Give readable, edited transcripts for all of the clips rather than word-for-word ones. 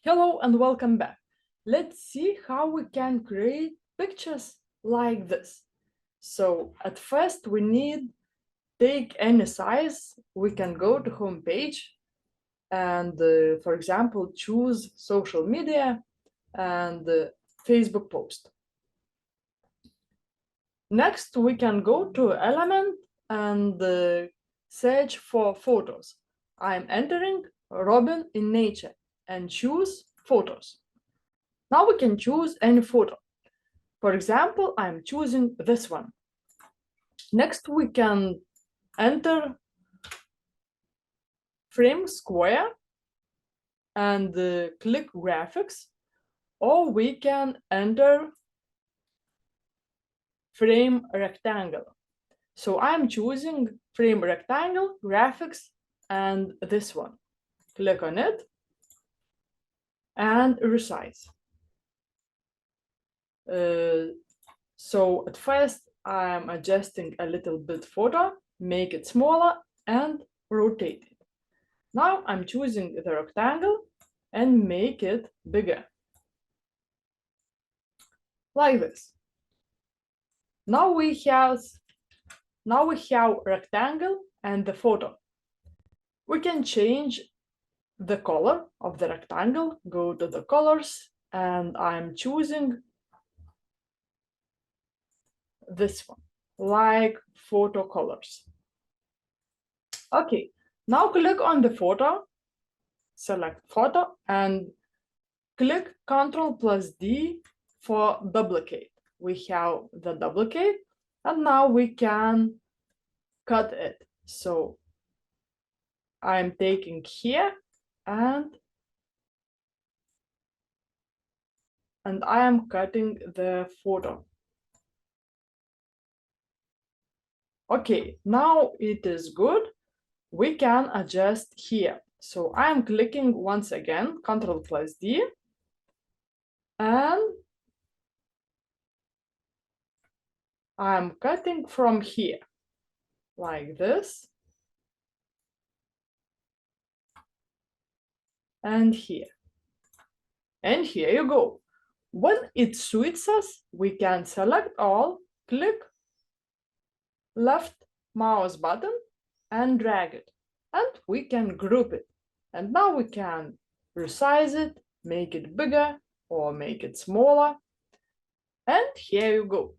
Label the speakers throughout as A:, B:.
A: Hello and welcome back. Let's see how we can create pictures like this. So at first we need take any size. We can go to home page and for example choose social media and Facebook post. Next we can go to element and search for photos. I'm entering Robin in nature and choose photos. Now we can choose any photo. For example, I'm choosing this one. Next, we can enter frame square and click graphics, or we can enter frame rectangle. So I'm choosing frame rectangle, graphics, and this one. Click on it and resize. So at first I'm adjusting a little bit photo, make it smaller and rotate it. Now I'm choosing the rectangle and make it bigger. Like this. Now we have rectangle and the photo. We can change the color of the rectangle, go to the colors, and I'm choosing this one, like photo colors. Okay, now click on the photo, select photo, and click Ctrl+D for duplicate. We have the duplicate, and now we can cut it. So I'm taking here and I am cutting the photo. Okay, now it is good. We can adjust here. So I'm clicking once again, Ctrl+D, and I'm cutting from here, like this, and here. And here you go. When it suits us, we can select all, click left mouse button and drag it, and we can group it. And now we can resize it, make it bigger or make it smaller. And here you go.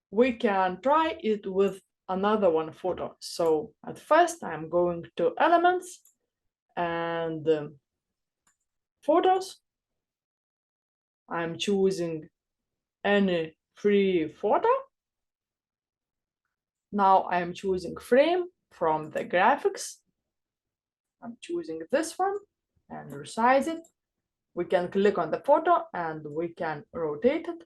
A: We can try it with another one photo. So at first I'm going to elements and photos. I'm choosing any free photo. Now I'm choosing frame from the graphics. I'm choosing this one and resize it. We can click on the photo and we can rotate it.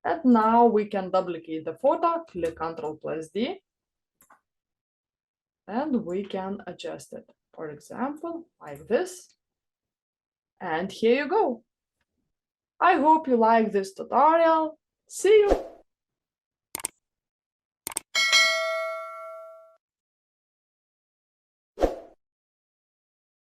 A: And now we can duplicate the photo, click Ctrl+D, and we can adjust it. For example, like this. And here you go. I hope you like this tutorial. See you!